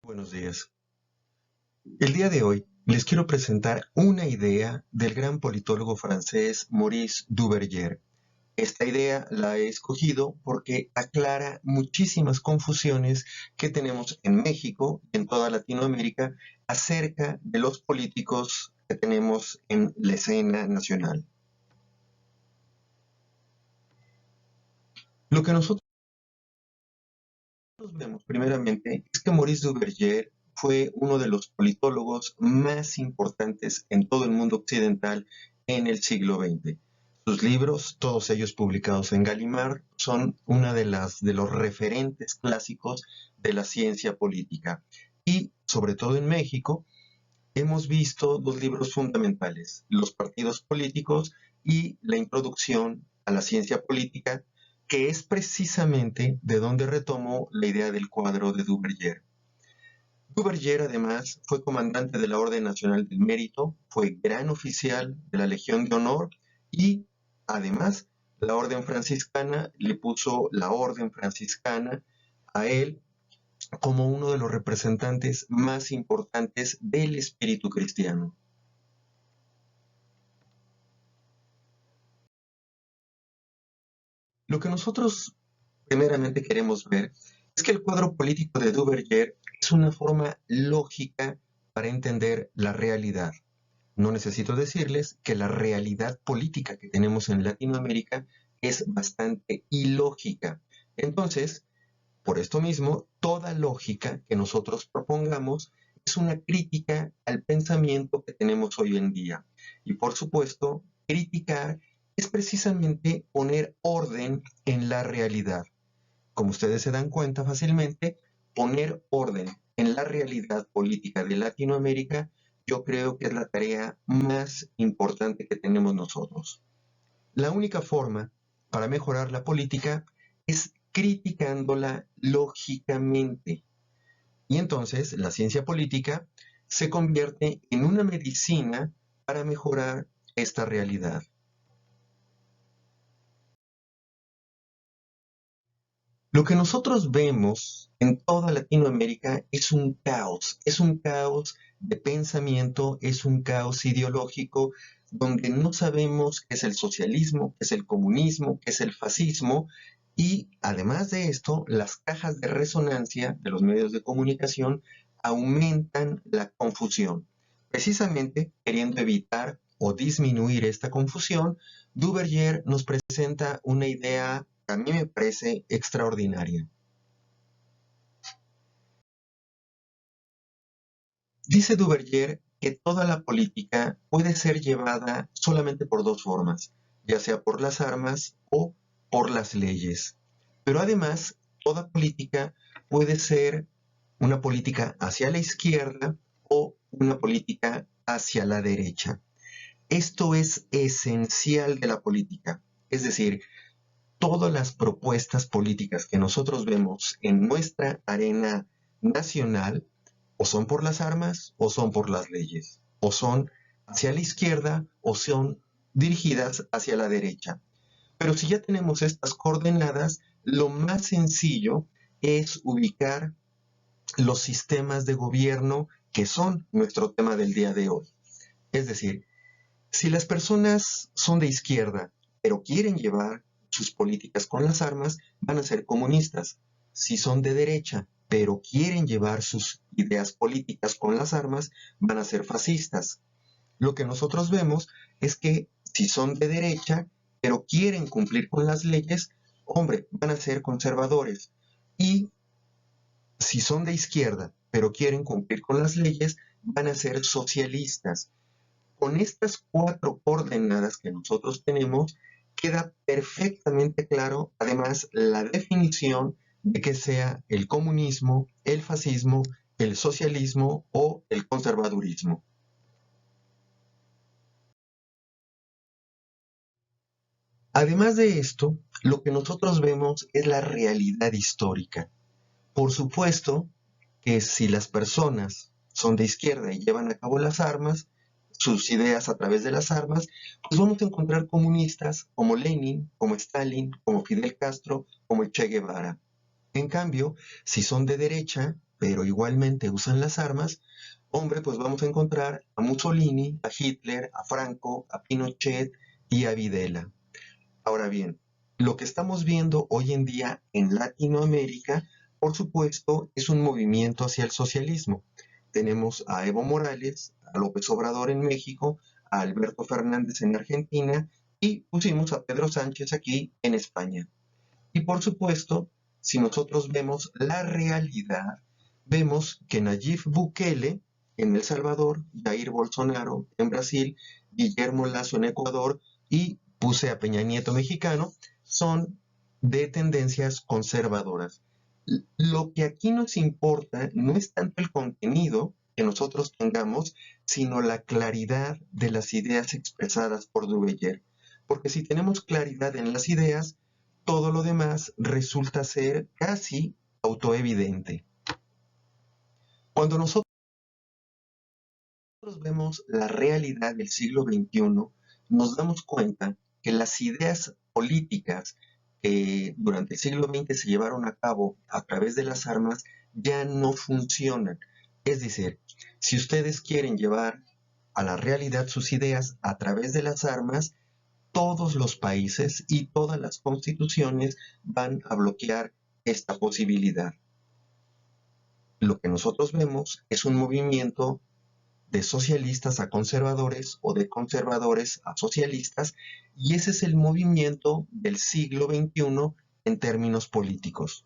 Buenos días. El día de hoy les quiero presentar una idea del gran politólogo francés Maurice Duverger. Esta idea la he escogido porque aclara muchísimas confusiones que tenemos en México y en toda Latinoamérica acerca de los políticos que tenemos en la escena nacional. Lo que nosotros vemos primeramente es que Maurice Duverger fue uno de los politólogos más importantes en todo el mundo occidental en el siglo XX. Sus libros, todos ellos publicados en Gallimard, son una de los referentes clásicos de la ciencia política. Y, sobre todo en México, hemos visto dos libros fundamentales: Los partidos políticos y La introducción a la ciencia política, que es precisamente de donde retomo la idea del cuadro de Duverger. Duverger, además, fue comandante de la Orden Nacional del Mérito, fue gran oficial de la Legión de Honor y, además, la Orden Franciscana le puso la Orden Franciscana a él como uno de los representantes más importantes del espíritu cristiano. Lo que nosotros primeramente queremos ver es que el cuadro político de Duverger es una forma lógica para entender la realidad. No necesito decirles que la realidad política que tenemos en Latinoamérica es bastante ilógica. Entonces, por esto mismo, toda lógica que nosotros propongamos es una crítica al pensamiento que tenemos hoy en día. Y por supuesto, criticar es precisamente poner orden en la realidad. Como ustedes se dan cuenta fácilmente, poner orden en la realidad política de Latinoamérica, yo creo que es la tarea más importante que tenemos nosotros. La única forma para mejorar la política es criticándola lógicamente. Y entonces la ciencia política se convierte en una medicina para mejorar esta realidad. Lo que nosotros vemos en toda Latinoamérica es un caos de pensamiento, es un caos ideológico donde no sabemos qué es el socialismo, qué es el comunismo, qué es el fascismo, y además de esto, las cajas de resonancia de los medios de comunicación aumentan la confusión. Precisamente queriendo evitar o disminuir esta confusión, Duverger nos presenta una idea que a mí me parece extraordinaria. Dice Duverger que toda la política puede ser llevada solamente por dos formas, ya sea por las armas o por las leyes. Pero además, toda política puede ser una política hacia la izquierda o una política hacia la derecha. Esto es esencial de la política. Es decir, todas las propuestas políticas que nosotros vemos en nuestra arena nacional o son por las armas o son por las leyes, o son hacia la izquierda o son dirigidas hacia la derecha. Pero si ya tenemos estas coordenadas, lo más sencillo es ubicar los sistemas de gobierno que son nuestro tema del día de hoy. Es decir, si las personas son de izquierda, pero quieren llevar sus políticas con las armas, van a ser comunistas. Si son de derecha, pero quieren llevar sus ideas políticas con las armas, van a ser fascistas. Lo que nosotros vemos es que si son de derecha, pero quieren cumplir con las leyes, hombre, van a ser conservadores. Y si son de izquierda, pero quieren cumplir con las leyes, van a ser socialistas. Con estas cuatro coordenadas que nosotros tenemos, queda perfectamente claro, además, la definición de que sea el comunismo, el fascismo, el socialismo o el conservadurismo. Además de esto, lo que nosotros vemos es la realidad histórica. Por supuesto que si las personas son de izquierda y llevan a cabo las armas, sus ideas a través de las armas, pues vamos a encontrar comunistas como Lenin, como Stalin, como Fidel Castro, como Che Guevara. En cambio, si son de derecha, pero igualmente usan las armas, hombre, pues vamos a encontrar a Mussolini, a Hitler, a Franco, a Pinochet y a Videla. Ahora bien, lo que estamos viendo hoy en día en Latinoamérica, por supuesto, es un movimiento hacia el socialismo. Tenemos a Evo Morales, a López Obrador en México, a Alberto Fernández en Argentina y pusimos a Pedro Sánchez aquí en España. Y por supuesto, si nosotros vemos la realidad, vemos que Nayib Bukele en El Salvador, Jair Bolsonaro en Brasil, Guillermo Lazo en Ecuador y puse a Peña Nieto mexicano, son de tendencias conservadoras. Lo que aquí nos importa no es tanto el contenido que nosotros tengamos, sino la claridad de las ideas expresadas por Duverger. Porque si tenemos claridad en las ideas, todo lo demás resulta ser casi autoevidente. Cuando nosotros vemos la realidad del siglo XXI, nos damos cuenta que las ideas políticas que durante el siglo XX se llevaron a cabo a través de las armas ya no funcionan. Es decir, si ustedes quieren llevar a la realidad sus ideas a través de las armas, todos los países y todas las constituciones van a bloquear esta posibilidad. Lo que nosotros vemos es un movimiento de socialistas a conservadores o de conservadores a socialistas, y ese es el movimiento del siglo XXI en términos políticos.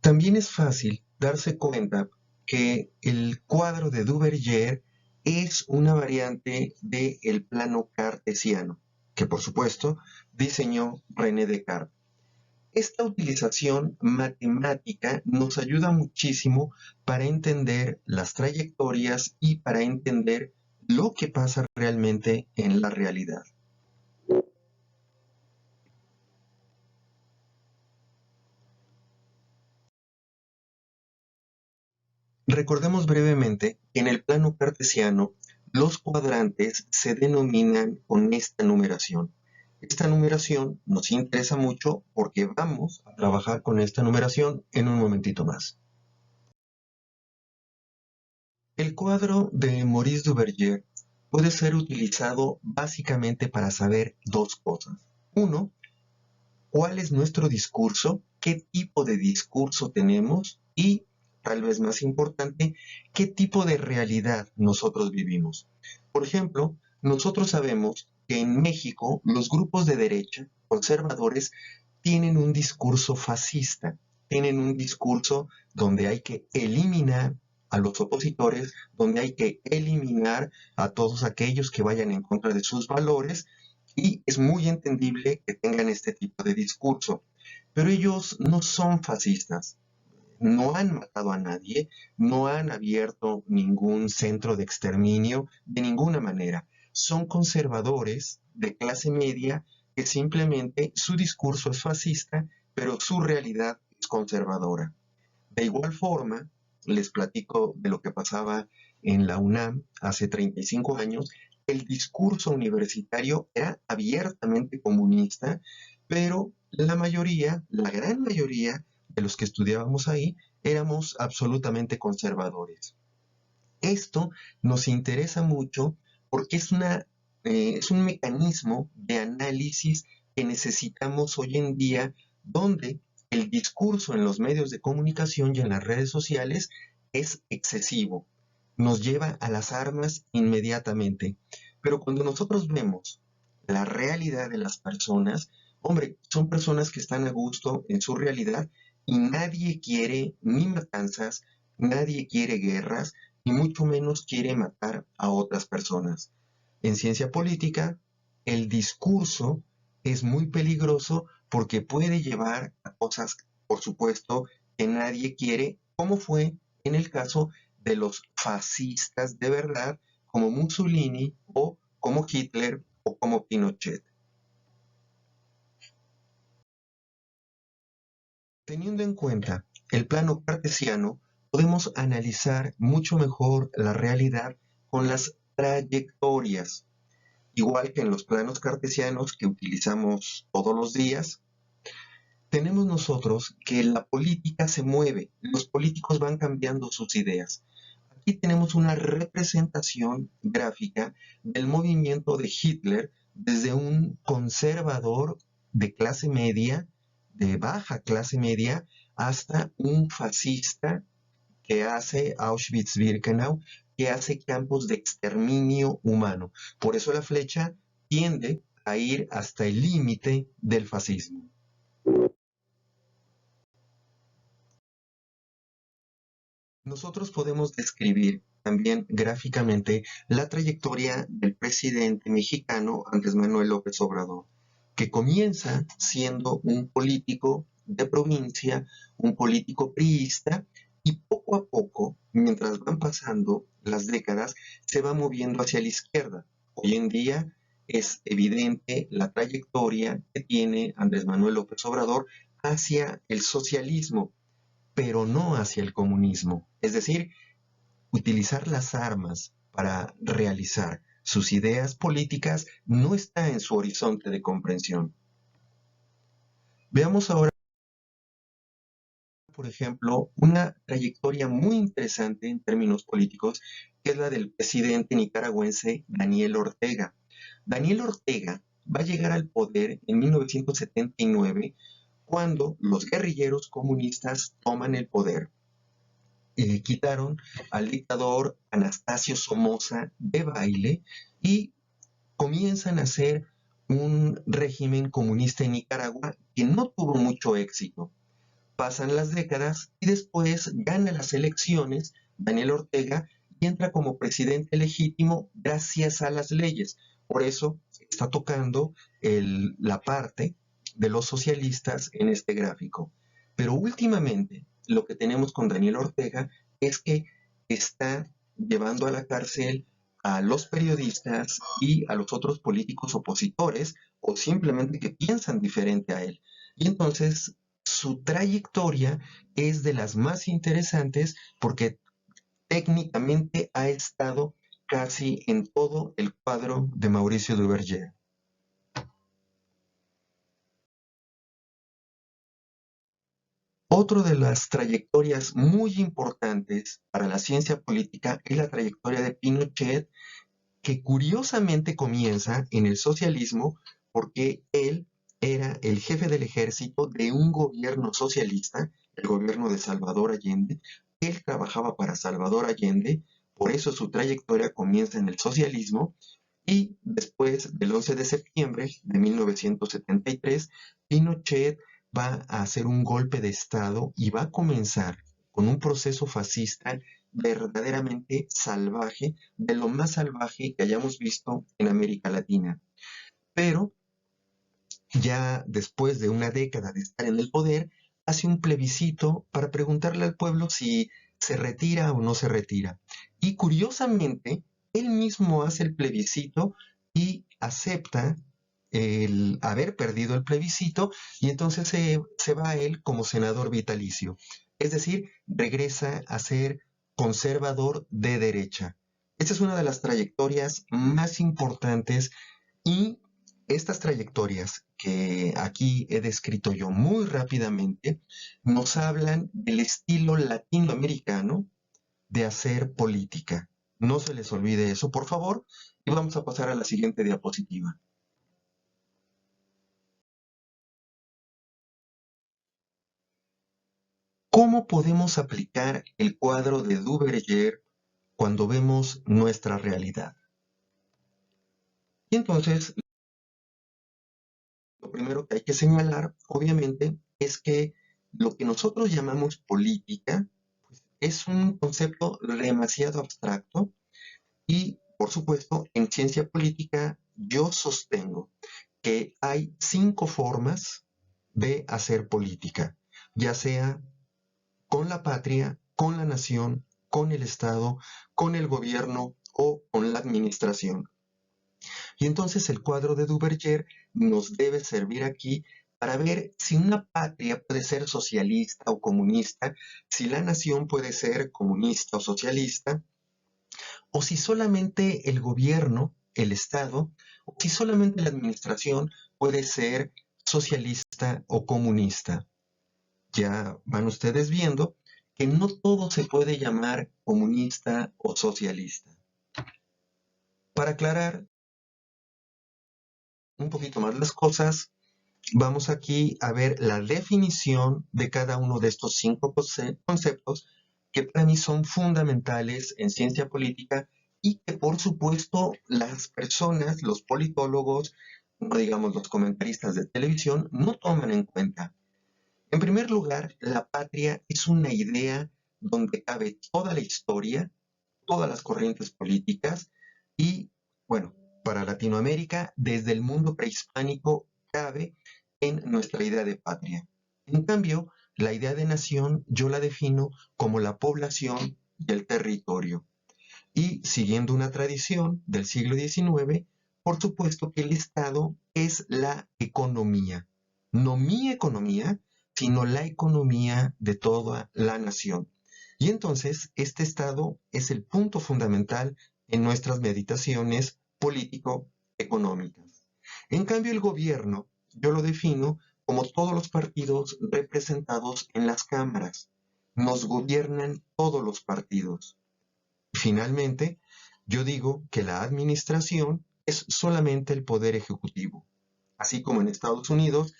También es fácil darse cuenta que el cuadro de Duverger es una variante del plano cartesiano, que por supuesto diseñó René Descartes. Esta utilización matemática nos ayuda muchísimo para entender las trayectorias y para entender lo que pasa realmente en la realidad. Recordemos brevemente que en el plano cartesiano los cuadrantes se denominan con esta numeración. Esta numeración nos interesa mucho porque vamos a trabajar con esta numeración en un momentito más. El cuadro de Maurice Duverger puede ser utilizado básicamente para saber dos cosas. Uno, cuál es nuestro discurso, qué tipo de discurso tenemos y, tal vez más importante, qué tipo de realidad nosotros vivimos. Por ejemplo, nosotros sabemos que en México los grupos de derecha, conservadores, tienen un discurso fascista, tienen un discurso donde hay que eliminar a los opositores, donde hay que eliminar a todos aquellos que vayan en contra de sus valores, y es muy entendible que tengan este tipo de discurso. Pero ellos no son fascistas, no han matado a nadie, no han abierto ningún centro de exterminio de ninguna manera. Son conservadores de clase media que simplemente su discurso es fascista, pero su realidad es conservadora. De igual forma, les platico de lo que pasaba en la UNAM hace 35 años. El discurso universitario era abiertamente comunista, pero la mayoría, la gran mayoría de los que estudiábamos ahí, éramos absolutamente conservadores. Esto nos interesa mucho porque es un mecanismo de análisis que necesitamos hoy en día, donde el discurso en los medios de comunicación y en las redes sociales es excesivo. Nos lleva a las armas inmediatamente. Pero cuando nosotros vemos la realidad de las personas, hombre, son personas que están a gusto en su realidad y nadie quiere ni matanzas, nadie quiere guerras, y mucho menos quiere matar a otras personas. En ciencia política, el discurso es muy peligroso porque puede llevar a cosas, por supuesto, que nadie quiere, como fue en el caso de los fascistas de verdad, como Mussolini o como Hitler o como Pinochet. Teniendo en cuenta el plano cartesiano, podemos analizar mucho mejor la realidad con las trayectorias, igual que en los planos cartesianos que utilizamos todos los días. tenemos nosotros que la política se mueve, los políticos van cambiando sus ideas. Aquí tenemos una representación gráfica del movimiento de Hitler desde un conservador de clase media, de baja clase media, hasta un fascista que hace Auschwitz-Birkenau, que hace campos de exterminio humano. Por eso la flecha tiende a ir hasta el límite del fascismo. Nosotros podemos describir también gráficamente la trayectoria del presidente mexicano Andrés Manuel López Obrador, que comienza siendo un político de provincia, un político priista, y poco a poco, mientras van pasando las décadas, se va moviendo hacia la izquierda. Hoy en día es evidente la trayectoria que tiene Andrés Manuel López Obrador hacia el socialismo, pero no hacia el comunismo. Es decir, utilizar las armas para realizar sus ideas políticas no está en su horizonte de comprensión. Veamos ahora, por ejemplo, una trayectoria muy interesante en términos políticos, que es la del presidente nicaragüense Daniel Ortega. Daniel Ortega va a llegar al poder en 1979 cuando los guerrilleros comunistas toman el poder. Quitaron al dictador Anastasio Somoza de Baile y comienzan a hacer un régimen comunista en Nicaragua que no tuvo mucho éxito. Pasan las décadas y después gana las elecciones Daniel Ortega y entra como presidente legítimo gracias a las leyes. Por eso está tocando la parte de los socialistas en este gráfico. Pero últimamente lo que tenemos con Daniel Ortega es que está llevando a la cárcel a los periodistas y a los otros políticos opositores o simplemente que piensan diferente a él. Y entonces su trayectoria es de las más interesantes porque técnicamente ha estado casi en todo el cuadro de Mauricio Duverger. Otra de las trayectorias muy importantes para la ciencia política es la trayectoria de Pinochet, que curiosamente comienza en el socialismo porque él era el jefe del ejército de un gobierno socialista, el gobierno de Salvador Allende. Él trabajaba para Salvador Allende, por eso su trayectoria comienza en el socialismo y después del 11 de septiembre de 1973, Pinochet va a hacer un golpe de Estado y va a comenzar con un proceso fascista verdaderamente salvaje, de lo más salvaje que hayamos visto en América Latina. Pero ya después de una década de estar en el poder, hace un plebiscito para preguntarle al pueblo si se retira o no se retira. Y curiosamente, él mismo hace el plebiscito y acepta el haber perdido el plebiscito y entonces se va él como senador vitalicio. Es decir, regresa a ser conservador de derecha. Esta es una de las trayectorias más importantes y estas trayectorias que aquí he descrito yo muy rápidamente nos hablan del estilo latinoamericano de hacer política. No se les olvide eso, por favor, y vamos a pasar a la siguiente diapositiva. ¿Cómo podemos aplicar el cuadro de Duverger cuando vemos nuestra realidad? Y entonces, lo primero que hay que señalar, obviamente, es que lo que nosotros llamamos política pues, es un concepto demasiado abstracto y, por supuesto, en ciencia política yo sostengo que hay 5 formas de hacer política, ya sea con la patria, con la nación, con el Estado, con el gobierno o con la administración. Y entonces el cuadro de Duverger nos debe servir aquí para ver si una patria puede ser socialista o comunista, si la nación puede ser comunista o socialista, o si solamente el gobierno, el Estado, o si solamente la administración puede ser socialista o comunista. ya van ustedes viendo que no todo se puede llamar comunista o socialista. Para aclarar un poquito más las cosas, vamos aquí a ver la definición de cada uno de estos 5 conceptos que para mí son fundamentales en ciencia política y que por supuesto las personas, los politólogos, no digamos los comentaristas de televisión, no toman en cuenta. En primer lugar, la patria es una idea donde cabe toda la historia, todas las corrientes políticas y, bueno, para Latinoamérica, desde el mundo prehispánico cabe en nuestra idea de patria. En cambio, la idea de nación yo la defino como la población del territorio. Y siguiendo una tradición del siglo XIX, por supuesto que el Estado es la economía. No mi economía, sino la economía de toda la nación. Y entonces este Estado es el punto fundamental en nuestras meditaciones político-económicas. En cambio, el gobierno yo lo defino como todos los partidos representados en las cámaras. Nos gobiernan todos los partidos. Finalmente, yo digo que la administración es solamente el poder ejecutivo. Así como en Estados Unidos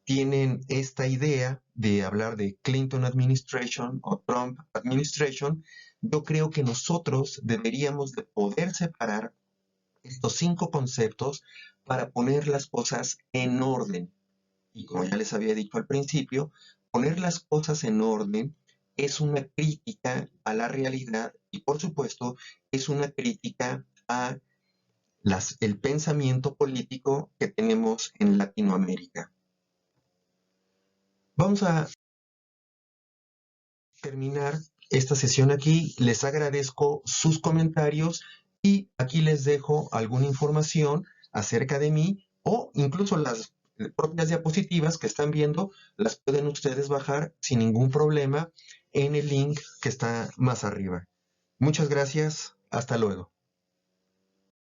tienen esta idea de hablar de Clinton Administration o Trump Administration, yo creo que nosotros deberíamos de poder separar estos 5 conceptos para poner las cosas en orden. Y como ya les había dicho al principio, poner las cosas en orden es una crítica a la realidad y por supuesto es una crítica a el pensamiento político que tenemos en Latinoamérica. Vamos a terminar esta sesión aquí. Les agradezco sus comentarios y aquí les dejo alguna información acerca de mí o incluso las propias diapositivas que están viendo, las pueden ustedes bajar sin ningún problema en el link que está más arriba. Muchas gracias. Hasta luego.